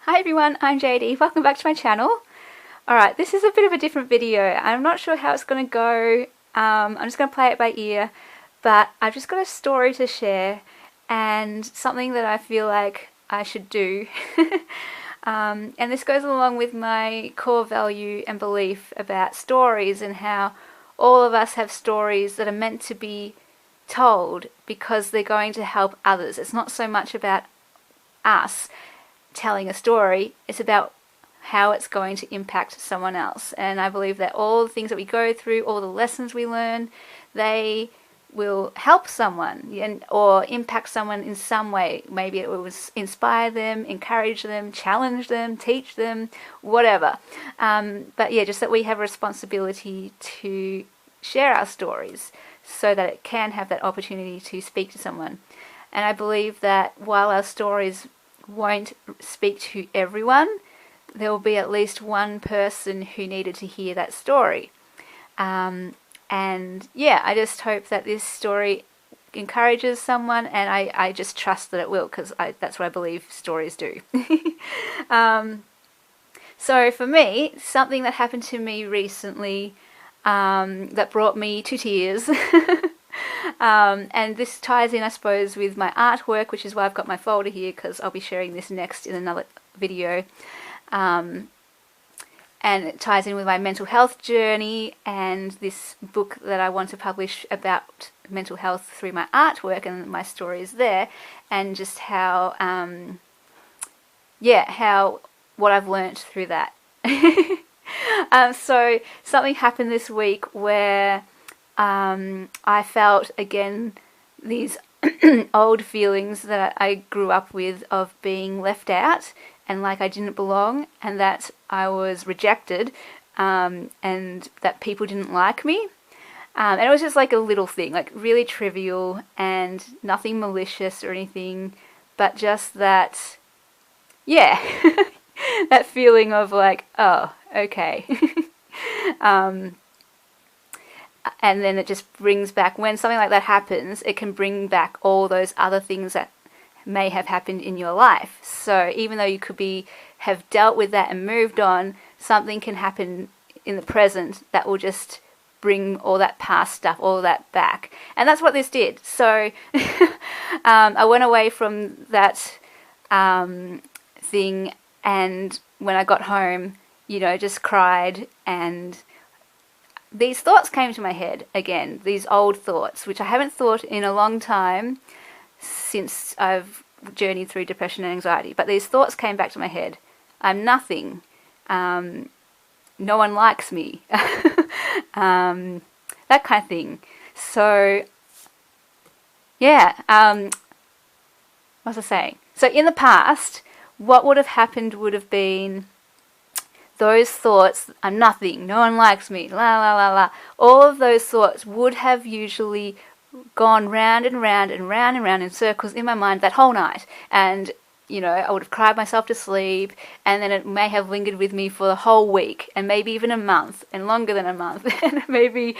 Hi everyone, I'm JD. Welcome back to my channel. Alright, this is a bit of a different video. I'm not sure how it's going to go. I'm just going to play it by ear, but I've just got a story to share and something that I feel like I should do. And this goes along with my core value and belief about stories and how all of us have stories that are meant to be told because they're going to help others. It's not so much about us telling a story, it's about how it's going to impact someone else. And I believe that all the things that we go through, all the lessons we learn, they will help someone or impact someone in some way. Maybe it will inspire them, encourage them, challenge them, teach them, whatever. But yeah, just that we have a responsibility to share our stories so that it can have that opportunity to speak to someone. And I believe that while our stories won't speak to everyone, there will be at least one person who needed to hear that story. And yeah, I just hope that this story encourages someone, and I just trust that it will, because that's what I believe stories do. So for me, something that happened to me recently that brought me to tears and this ties in, I suppose, with my artwork, which is why I've got my folder here, because I'll be sharing this next in another video. And it ties in with my mental health journey and this book that I want to publish about mental health through my artwork and my stories there, and just how, how what I've learnt through that. So something happened this week where I felt again these old feelings that I grew up with of being left out and like I didn't belong and that I was rejected and that people didn't like me. And it was just like a little thing, like really trivial and nothing malicious or anything, but just that, yeah, that feeling of like, oh, okay. And then it just brings back, when something like that happens, it can bring back all those other things that may have happened in your life. So even though you could have dealt with that and moved on, something can happen in the present that will just bring all that past stuff, all that back. And that's what this did. So I went away from that thing, and when I got home, just cried, and these thoughts came to my head again, these old thoughts, which I haven't thought in a long time since I've journeyed through depression and anxiety. But these thoughts came back to my head. I'm nothing. No one likes me. That kind of thing. So, yeah, what was I saying? So in the past, what would have happened would have been those thoughts, I'm nothing, no one likes me, la la la la, all of those thoughts would have usually gone round and round and round and round in circles in my mind that whole night. And, I would have cried myself to sleep, and then it may have lingered with me for the whole week, and maybe even a month, and longer than a month, and maybe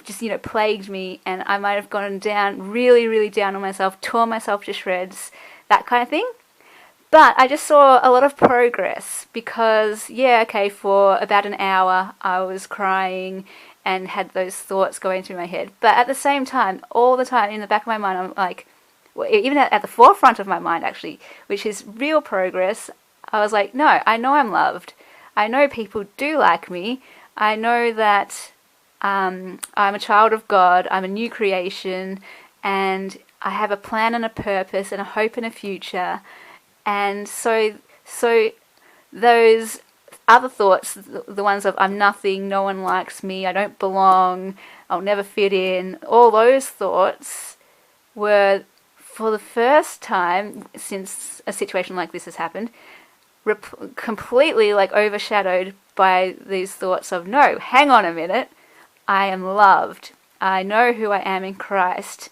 just, plagued me, and I might have gone down, really, really down on myself, torn myself to shreds, that kind of thing. But I just saw a lot of progress because, for about an hour I was crying and had those thoughts going through my head. But at the same time, all the time in the back of my mind, I'm like, well, even at the forefront of my mind actually, which is real progress, I was like, no, I know I'm loved. I know people do like me. I know that I'm a child of God. I'm a new creation, and I have a plan and a purpose and a hope and a future. And so those other thoughts, the ones of I'm nothing, no one likes me, I don't belong, I'll never fit in, all those thoughts were, for the first time since a situation like this has happened, completely overshadowed by these thoughts of, no, hang on a minute, I am loved, I know who I am in Christ,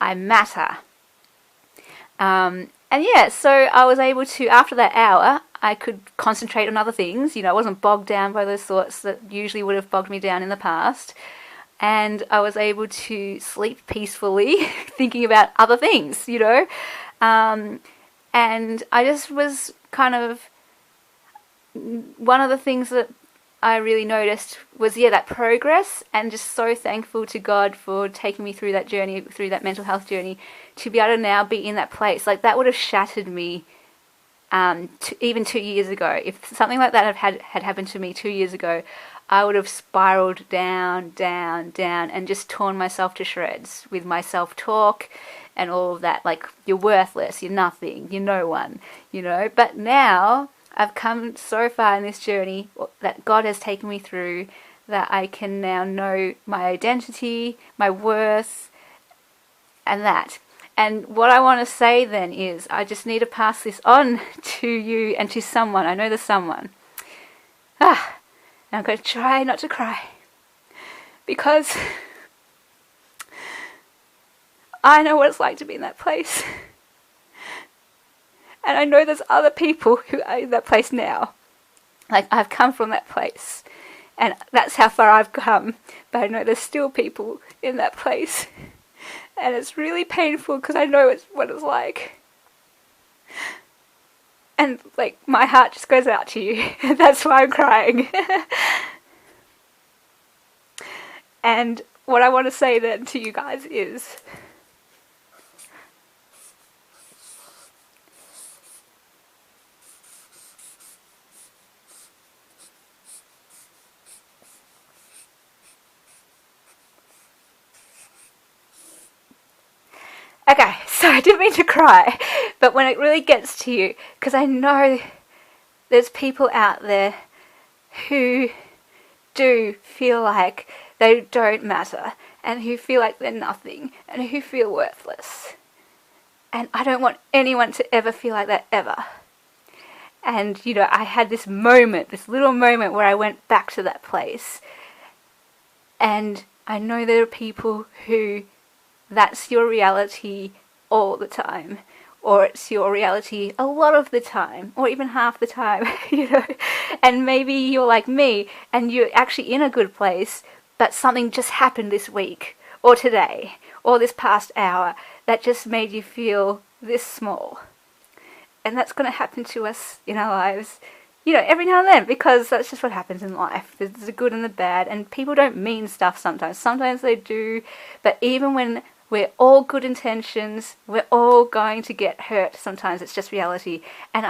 I matter. And yeah, so I was able to, after that hour, I could concentrate on other things. I wasn't bogged down by those thoughts that usually would have bogged me down in the past. And I was able to sleep peacefully, thinking about other things, And I just was kind of one of the things that I really noticed was, that progress, and just so thankful to God for taking me through that journey, through that mental health journey, to be able to now be in that place. Like, that would have shattered me even 2 years ago. If something like that had happened to me 2 years ago, I would have spiraled down, down, down, and just torn myself to shreds with my self-talk and all of that. Like, you're worthless, you're nothing, you're no one, But now I've come so far in this journey that God has taken me through, that I can now know my identity, my worth, and that. And what I want to say then is, I just need to pass this on to you and to someone. I know there's someone. And I'm going to try not to cry, because I know what it's like to be in that place. And I know there's other people who are in that place now. Like, I've come from that place, and that's how far I've come. But I know there's still people in that place. And it's really painful, because I know what it's like. And, like, my heart just goes out to you. That's why I'm crying. And what I want to say then to you guys is, okay, so I didn't mean to cry, but when it really gets to you, because I know there's people out there who do feel like they don't matter, and who feel like they're nothing, and who feel worthless. And I don't want anyone to ever feel like that, ever. And, I had this little moment where I went back to that place. And I know there are people who that's your reality all the time, or it's your reality a lot of the time, or even half the time, And maybe you're like me, and you're actually in a good place, but something just happened this week, or today, or this past hour, that just made you feel this small. And that's going to happen to us in our lives, every now and then, because that's just what happens in life. There's the good and the bad, and people don't mean stuff sometimes. Sometimes they do, but even when we're all good intentions, we're all going to get hurt sometimes. It's just reality. And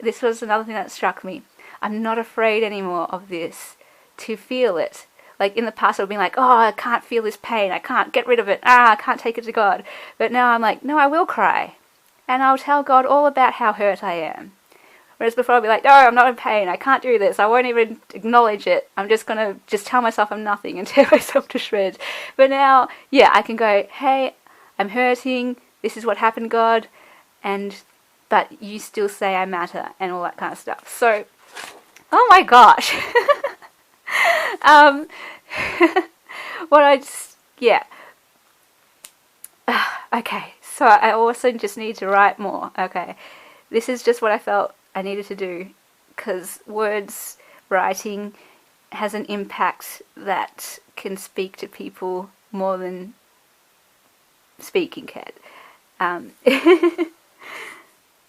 this was another thing that struck me. I'm not afraid anymore of this, to feel it. Like, in the past, I would be like, oh, I can't feel this pain. I can't get rid of it. I can't take it to God. But now I'm like, no, I will cry. And I'll tell God all about how hurt I am. Whereas before I'd be like, no, I'm not in pain. I can't do this. I won't even acknowledge it. I'm just going to tell myself I'm nothing and tear myself to shreds. But now, I can go, hey, I'm hurting. This is what happened, God. But you still say I matter, and all that kind of stuff. So, oh my gosh. Okay, so I also just need to write more. Okay, this is just what I felt I needed to do, because writing has an impact that can speak to people more than speaking can.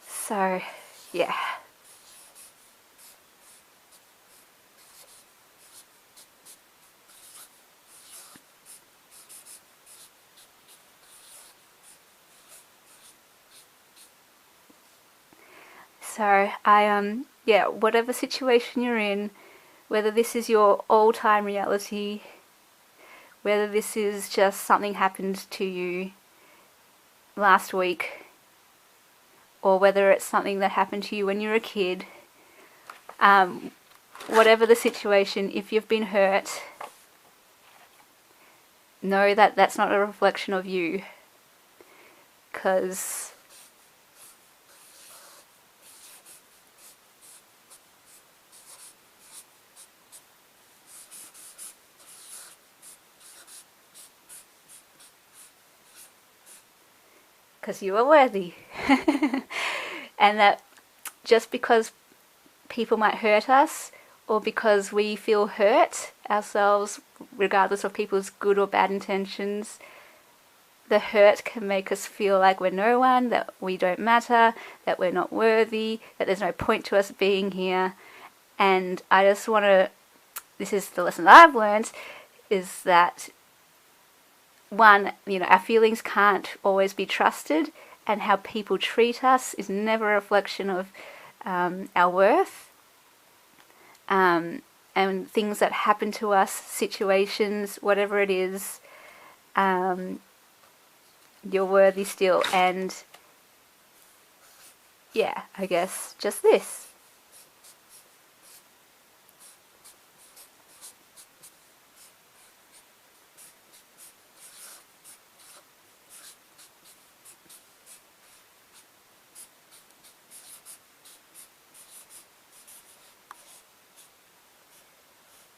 So, yeah. So whatever situation you're in, whether this is your all-time reality, whether this is just something happened to you last week, or whether it's something that happened to you when you were a kid, whatever the situation, if you've been hurt, know that that's not a reflection of you, because you are worthy. And that just because people might hurt us, or because we feel hurt ourselves, regardless of people's good or bad intentions, the hurt can make us feel like we're no one, that we don't matter, that we're not worthy, that there's no point to us being here. And I just want to, this is the lesson that I've learned, is that one, our feelings can't always be trusted, and how people treat us is never a reflection of our worth. And things that happen to us, situations, whatever it is, you're worthy still. And yeah, I guess just this.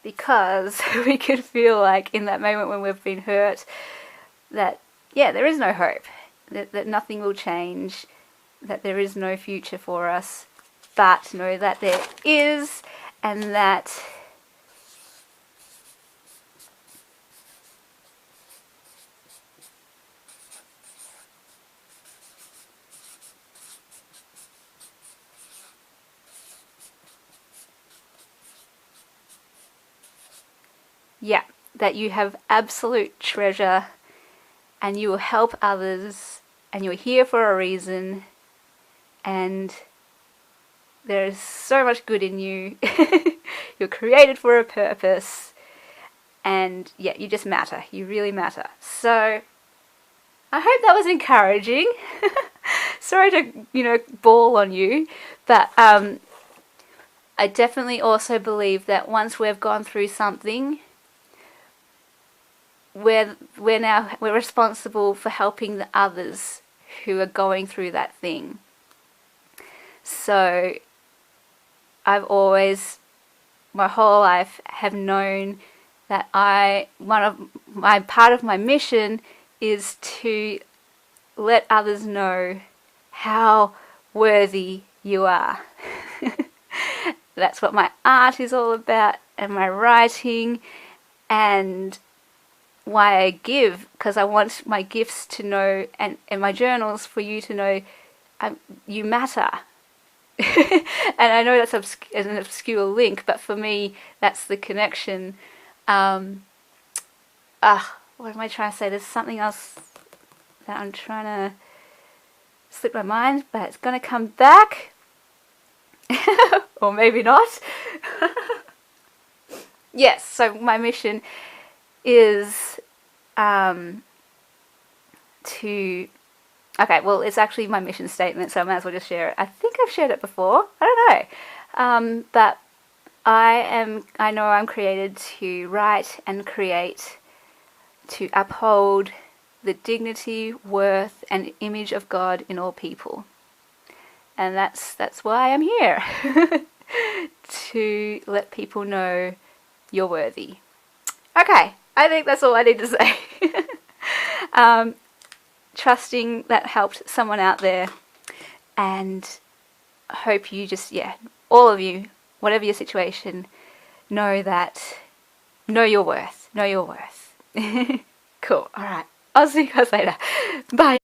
Because we could feel like in that moment when we've been hurt that, yeah, there is no hope, that nothing will change, that there is no future for us. But know that there is, and that that you have absolute treasure, and you will help others, and you're here for a reason, and there is so much good in you. You're created for a purpose, and yeah, you just matter. You really matter. So I hope that was encouraging. Sorry to, bawl on you, but I definitely also believe that once we've gone through something, we're responsible for helping the others who are going through that thing. So I've always, my whole life, have known that part of my mission is to let others know how worthy you are. That's what my art is all about, and my writing, and why I give, because I want my gifts to know, and my journals for you to know you matter. And I know that's an obscure link, but for me, that's the connection. What am I trying to say? There's something else that I'm trying to slip my mind, but it's going to come back. Or maybe not. Yes, so my mission is it's actually my mission statement, so I might as well just share it. I think I've shared it before. I don't know. But I know I'm created to write and create, to uphold the dignity, worth, and image of God in all people. And that's why I'm here. To let people know you're worthy. Okay, I think that's all I need to say. Trusting that helped someone out there, and hope you just, all of you, whatever your situation, know your worth. Know your worth. Cool. All right. I'll see you guys later. Bye.